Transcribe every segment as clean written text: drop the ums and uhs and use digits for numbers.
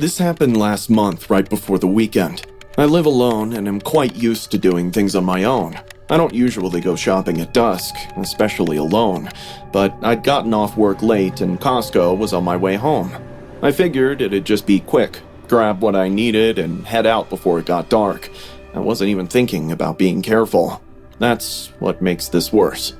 This happened last month, right before the weekend. I live alone and am quite used to doing things on my own. I don't usually go shopping at dusk, especially alone, but I'd gotten off work late and Costco was on my way home. I figured it'd just be quick, grab what I needed and head out before it got dark. I wasn't even thinking about being careful. That's what makes this worse.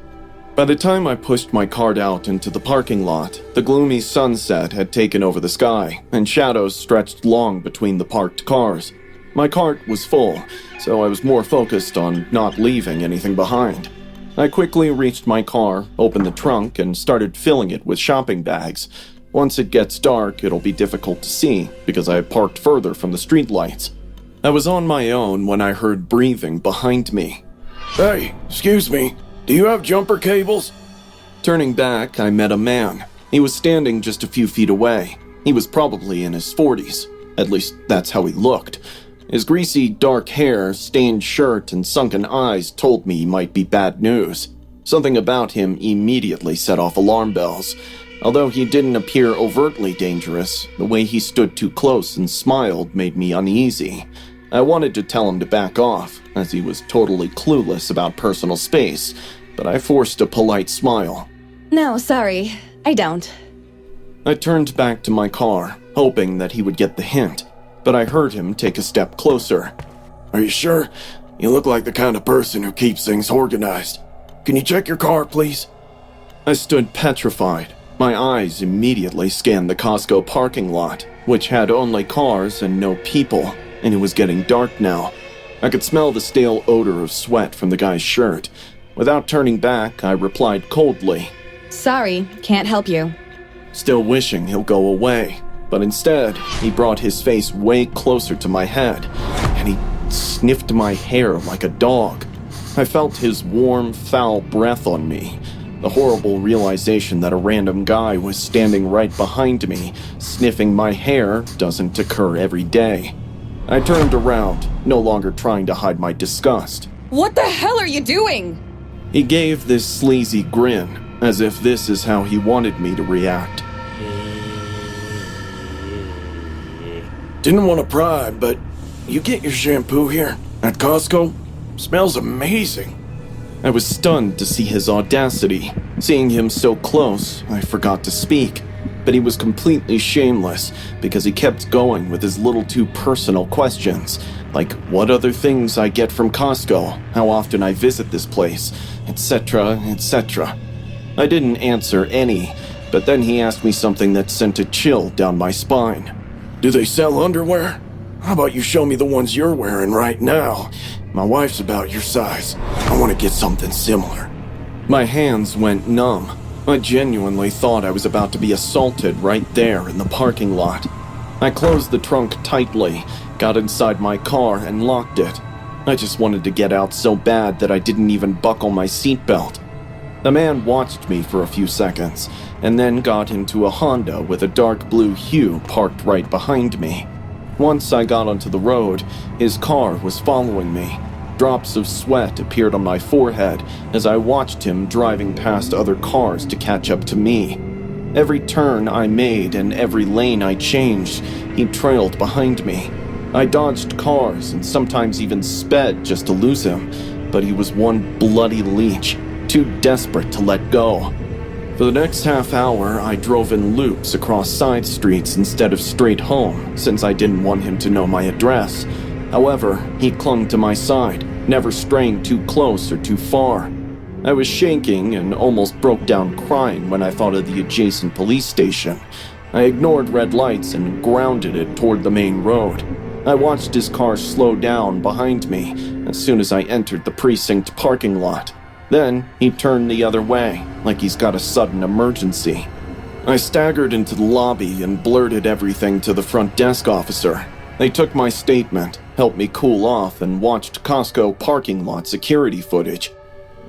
By the time I pushed my cart out into the parking lot, the gloomy sunset had taken over the sky, and shadows stretched long between the parked cars. My cart was full, so I was more focused on not leaving anything behind. I quickly reached my car, opened the trunk, and started filling it with shopping bags. Once it gets dark, it'll be difficult to see, because I had parked further from the streetlights. I was on my own when I heard breathing behind me. Hey, excuse me. Do you have jumper cables? Turning back, I met a man. He was standing just a few feet away. He was probably in his 40s. At least, that's how he looked. His greasy, dark hair, stained shirt, and sunken eyes told me he might be bad news. Something about him immediately set off alarm bells. Although he didn't appear overtly dangerous, the way he stood too close and smiled made me uneasy. I wanted to tell him to back off, as he was totally clueless about personal space, but I forced a polite smile. No, sorry, I don't. I turned back to my car, hoping that he would get the hint, but I heard him take a step closer. Are you sure? You look like the kind of person who keeps things organized. Can you check your car, please? I stood petrified. My eyes immediately scanned the Costco parking lot, which had only cars and no people, and it was getting dark now. I could smell the stale odor of sweat from the guy's shirt. Without turning back, I replied coldly, Sorry, can't help you. Still wishing he'll go away, but instead, he brought his face way closer to my head, and he sniffed my hair like a dog. I felt his warm, foul breath on me. The horrible realization that a random guy was standing right behind me, sniffing my hair, doesn't occur every day. I turned around, no longer trying to hide my disgust. What the hell are you doing? He gave this sleazy grin, as if this is how he wanted me to react. Didn't want to pry, but you get your shampoo here at Costco? Smells amazing. I was stunned to see his audacity. Seeing him so close, I forgot to speak. But he was completely shameless, because he kept going with his little too personal questions, like what other things I get from Costco, how often I visit this place, etc., etc. I didn't answer any, but then he asked me something that sent a chill down my spine. Do they sell underwear? How about you show me the ones you're wearing right now? My wife's about your size. I want to get something similar. My hands went numb. I genuinely thought I was about to be assaulted right there in the parking lot. I closed the trunk tightly, got inside my car, and locked it. I just wanted to get out so bad that I didn't even buckle my seatbelt. The man watched me for a few seconds, and then got into a Honda with a dark blue hue parked right behind me. Once I got onto the road, his car was following me. Drops of sweat appeared on my forehead as I watched him driving past other cars to catch up to me. Every turn I made and every lane I changed, he trailed behind me. I dodged cars and sometimes even sped just to lose him, but he was one bloody leech, too desperate to let go. For the next half hour, I drove in loops across side streets instead of straight home, since I didn't want him to know my address. However, he clung to my side, never straying too close or too far. I was shaking and almost broke down crying when I thought of the adjacent police station. I ignored red lights and grounded it toward the main road. I watched his car slow down behind me as soon as I entered the precinct parking lot. Then he turned the other way, like he's got a sudden emergency. I staggered into the lobby and blurted everything to the front desk officer. They took my statement, helped me cool off, and watched Costco parking lot security footage.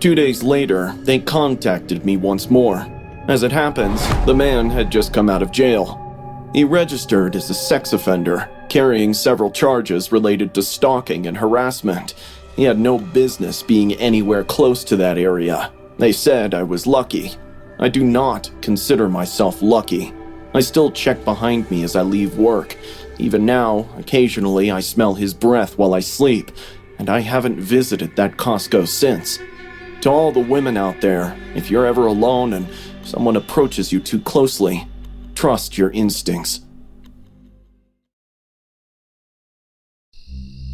2 days later, they contacted me once more. As it happens, the man had just come out of jail. He registered as a sex offender, carrying several charges related to stalking and harassment. He had no business being anywhere close to that area. They said I was lucky. I do not consider myself lucky. I still check behind me as I leave work, Even now, occasionally I smell his breath while I sleep, and I haven't visited that Costco since. To all the women out there, if you're ever alone and someone approaches you too closely, trust your instincts.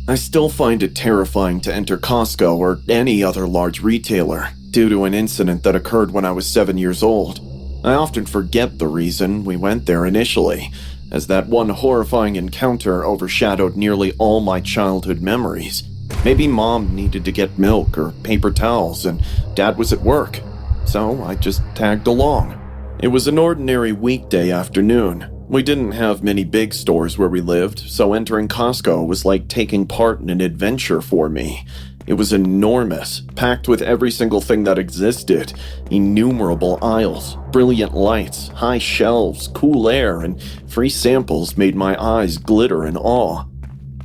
I still find it terrifying to enter Costco or any other large retailer due to an incident that occurred when I was 7 years old. I often forget the reason we went there initially, as that one horrifying encounter overshadowed nearly all my childhood memories. Maybe Mom needed to get milk or paper towels and Dad was at work, so I just tagged along. It was an ordinary weekday afternoon. We didn't have many big stores where we lived, so entering Costco was like taking part in an adventure for me. It was enormous, packed with every single thing that existed. Innumerable aisles, brilliant lights, high shelves, cool air, and free samples made my eyes glitter in awe.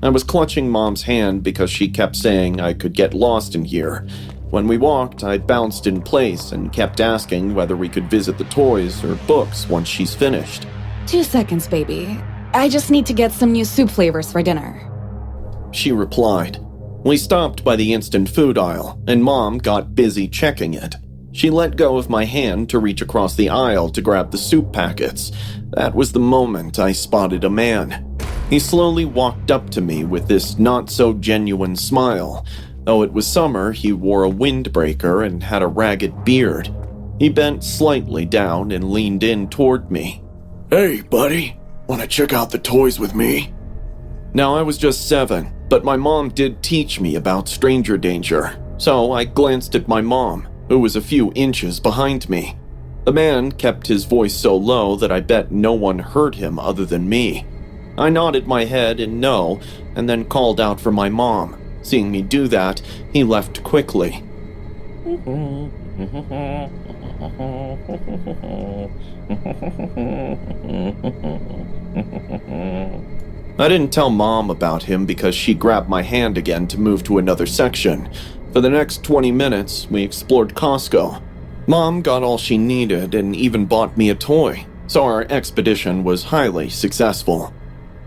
I was clutching Mom's hand because she kept saying I could get lost in here. When we walked, I bounced in place and kept asking whether we could visit the toys or books once she's finished. 2 seconds, baby. I just need to get some new soup flavors for dinner. She replied. We stopped by the instant food aisle, and Mom got busy checking it. She let go of my hand to reach across the aisle to grab the soup packets. That was the moment I spotted a man. He slowly walked up to me with this not-so-genuine smile. Though it was summer, he wore a windbreaker and had a ragged beard. He bent slightly down and leaned in toward me. Hey, buddy. Wanna check out the toys with me? Now, I was just 7, but my mom did teach me about stranger danger, so I glanced at my mom, who was a few inches behind me. The man kept his voice so low that I bet no one heard him other than me. I nodded my head in no, and then called out for my mom. Seeing me do that, he left quickly. I didn't tell Mom about him because she grabbed my hand again to move to another section. For the next 20 minutes, we explored Costco. Mom got all she needed and even bought me a toy, so our expedition was highly successful.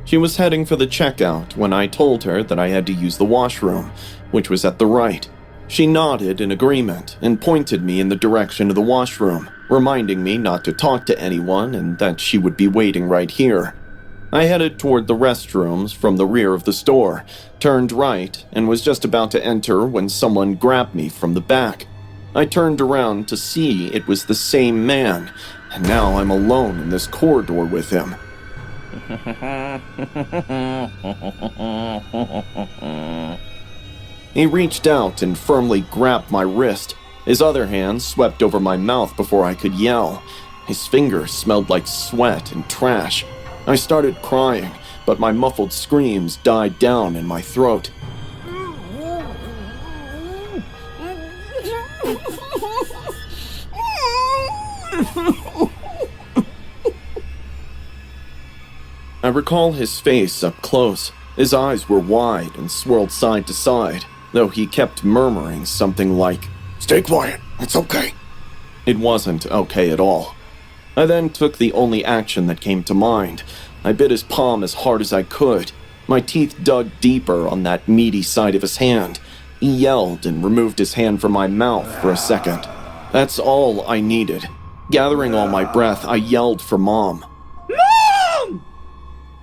She was heading for the checkout when I told her that I had to use the washroom, which was at the right. She nodded in agreement and pointed me in the direction of the washroom, reminding me not to talk to anyone and that she would be waiting right here. I headed toward the restrooms from the rear of the store, turned right, and was just about to enter when someone grabbed me from the back. I turned around to see it was the same man, and now I'm alone in this corridor with him. He reached out and firmly grabbed my wrist. His other hand swept over my mouth before I could yell. His fingers smelled like sweat and trash. I started crying, but my muffled screams died down in my throat. I recall his face up close. His eyes were wide and swirled side to side, though he kept murmuring something like, Stay quiet, it's okay. It wasn't okay at all. I then took the only action that came to mind. I bit his palm as hard as I could. My teeth dug deeper on that meaty side of his hand. He yelled and removed his hand from my mouth for a second. That's all I needed. Gathering all my breath, I yelled for Mom. Mom!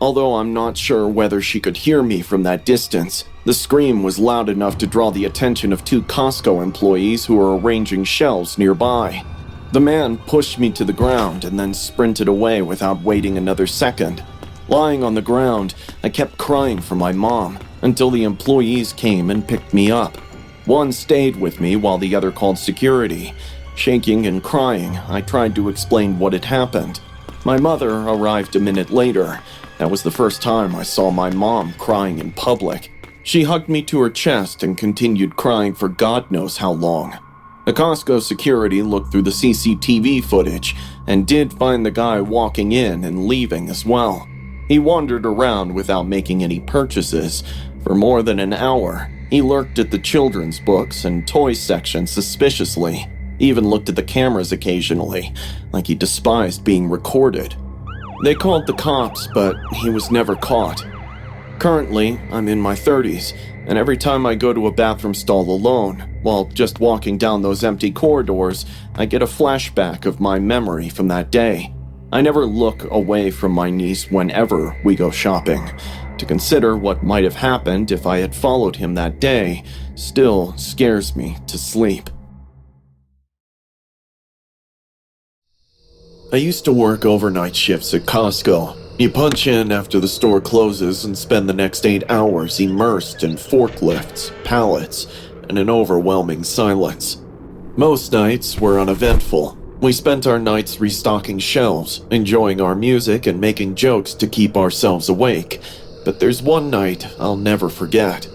Although I'm not sure whether she could hear me from that distance, the scream was loud enough to draw the attention of 2 Costco employees who were arranging shelves nearby. The man pushed me to the ground and then sprinted away without waiting another second. Lying on the ground, I kept crying for my mom until the employees came and picked me up. One stayed with me while the other called security. Shaking and crying, I tried to explain what had happened. My mother arrived a minute later. That was the first time I saw my mom crying in public. She hugged me to her chest and continued crying for God knows how long. The Costco security looked through the CCTV footage and did find the guy walking in and leaving as well. He wandered around without making any purchases. For more than an hour, he lurked at the children's books and toys section suspiciously, even looked at the cameras occasionally, like he despised being recorded. They called the cops, but he was never caught. Currently, I'm in my 30s, and every time I go to a bathroom stall alone, while just walking down those empty corridors, I get a flashback of my memory from that day. I never look away from my niece whenever we go shopping. To consider what might have happened if I had followed him that day still scares me to sleep. I used to work overnight shifts at Costco. You punch in after the store closes and spend the next 8 hours immersed in forklifts, pallets, and an overwhelming silence. Most nights were uneventful. We spent our nights restocking shelves, enjoying our music and making jokes to keep ourselves awake. But there's one night I'll never forget.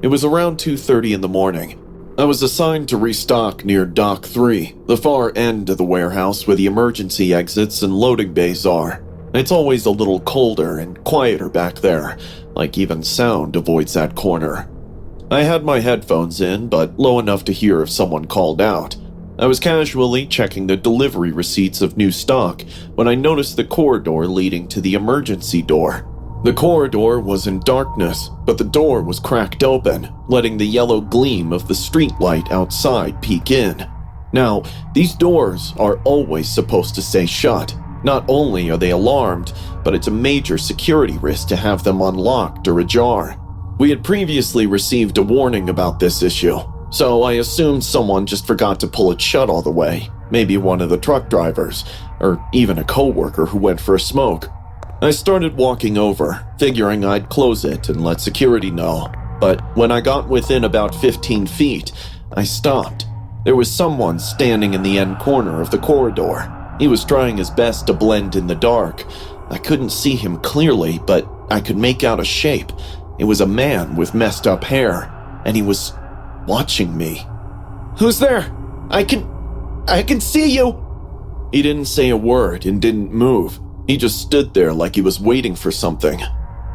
It was around 2:30 in the morning. I was assigned to restock near Dock 3, the far end of the warehouse where the emergency exits and loading bays are. It's always a little colder and quieter back there, like even sound avoids that corner. I had my headphones in, but low enough to hear if someone called out. I was casually checking the delivery receipts of new stock when I noticed the corridor leading to the emergency door. The corridor was in darkness, but the door was cracked open, letting the yellow gleam of the streetlight outside peek in. Now, these doors are always supposed to stay shut. Not only are they alarmed, but it's a major security risk to have them unlocked or ajar. We had previously received a warning about this issue, so I assumed someone just forgot to pull it shut all the way. Maybe one of the truck drivers, or even a coworker who went for a smoke. I started walking over, figuring I'd close it and let security know. But when I got within about 15 feet, I stopped. There was someone standing in the end corner of the corridor. He was trying his best to blend in the dark. I couldn't see him clearly, but I could make out a shape. It was a man with messed up hair, and he was watching me. "Who's there? I can see you!" He didn't say a word and didn't move. He just stood there like he was waiting for something.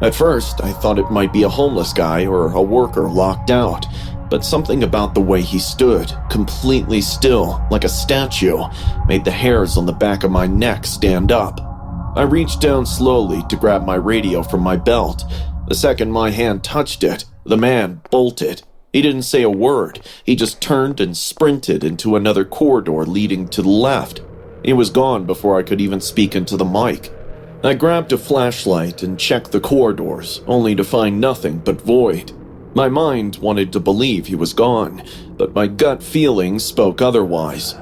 At first, I thought it might be a homeless guy or a worker locked out, but something about the way he stood, completely still, like a statue, made the hairs on the back of my neck stand up. I reached down slowly to grab my radio from my belt. The second my hand touched it, the man bolted. He didn't say a word. He just turned and sprinted into another corridor leading to the left. He was gone before I could even speak into the mic. I grabbed a flashlight and checked the corridors, only to find nothing but void. My mind wanted to believe he was gone, but my gut feeling spoke otherwise.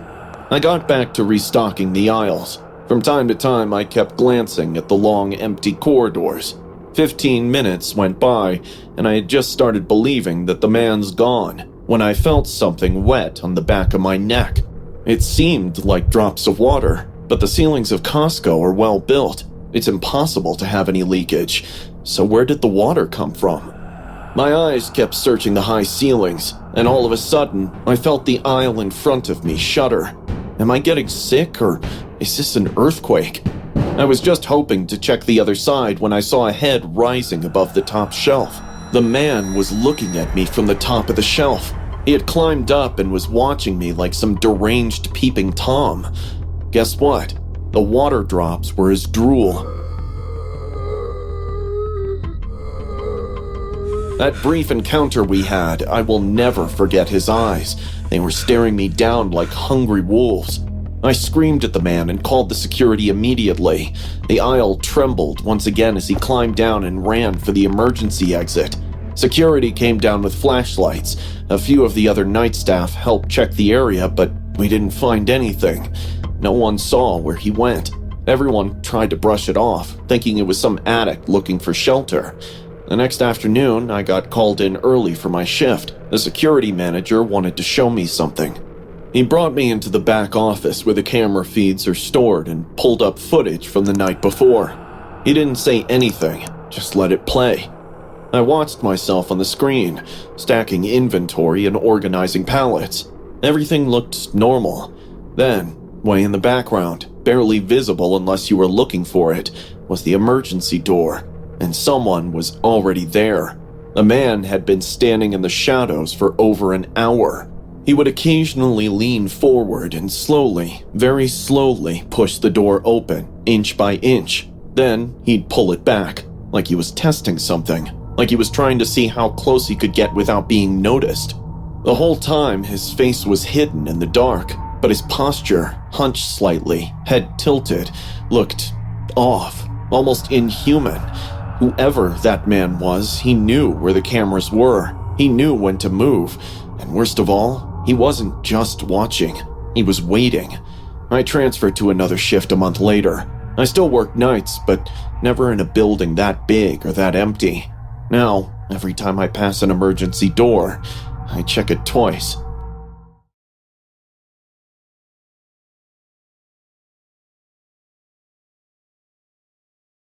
I got back to restocking the aisles. From time to time, I kept glancing at the long, empty corridors. 15 minutes went by, and I had just started believing that the man's gone, when I felt something wet on the back of my neck. It seemed like drops of water, but the ceilings of Costco are well built. It's impossible to have any leakage. So where did the water come from? My eyes kept searching the high ceilings, and all of a sudden, I felt the aisle in front of me shudder. Am I getting sick, or is this an earthquake? I was just hoping to check the other side when I saw a head rising above the top shelf. The man was looking at me from the top of the shelf. He had climbed up and was watching me like some deranged peeping Tom. Guess what? The water drops were his drool. That brief encounter we had, I will never forget his eyes. They were staring me down like hungry wolves. I screamed at the man and called the security immediately. The aisle trembled once again as he climbed down and ran for the emergency exit. Security came down with flashlights. A few of the other night staff helped check the area, but we didn't find anything. No one saw where he went. Everyone tried to brush it off, thinking it was some addict looking for shelter. The next afternoon, I got called in early for my shift. The security manager wanted to show me something. He brought me into the back office where the camera feeds are stored and pulled up footage from the night before. He didn't say anything, just let it play. I watched myself on the screen, stacking inventory and organizing pallets. Everything looked normal. Then, way in the background, barely visible unless you were looking for it, was the emergency door, and someone was already there. A man had been standing in the shadows for over an hour. He would occasionally lean forward and slowly, very slowly, push the door open, inch by inch. Then he'd pull it back, like he was testing something, like he was trying to see how close he could get without being noticed. The whole time, his face was hidden in the dark, but his posture, hunched slightly, head tilted, looked off, almost inhuman. Whoever that man was, he knew where the cameras were. He knew when to move. And worst of all, he wasn't just watching. He was waiting. I transferred to another shift a month later. I still worked nights, but never in a building that big or that empty. Now, every time I pass an emergency door, I check it twice.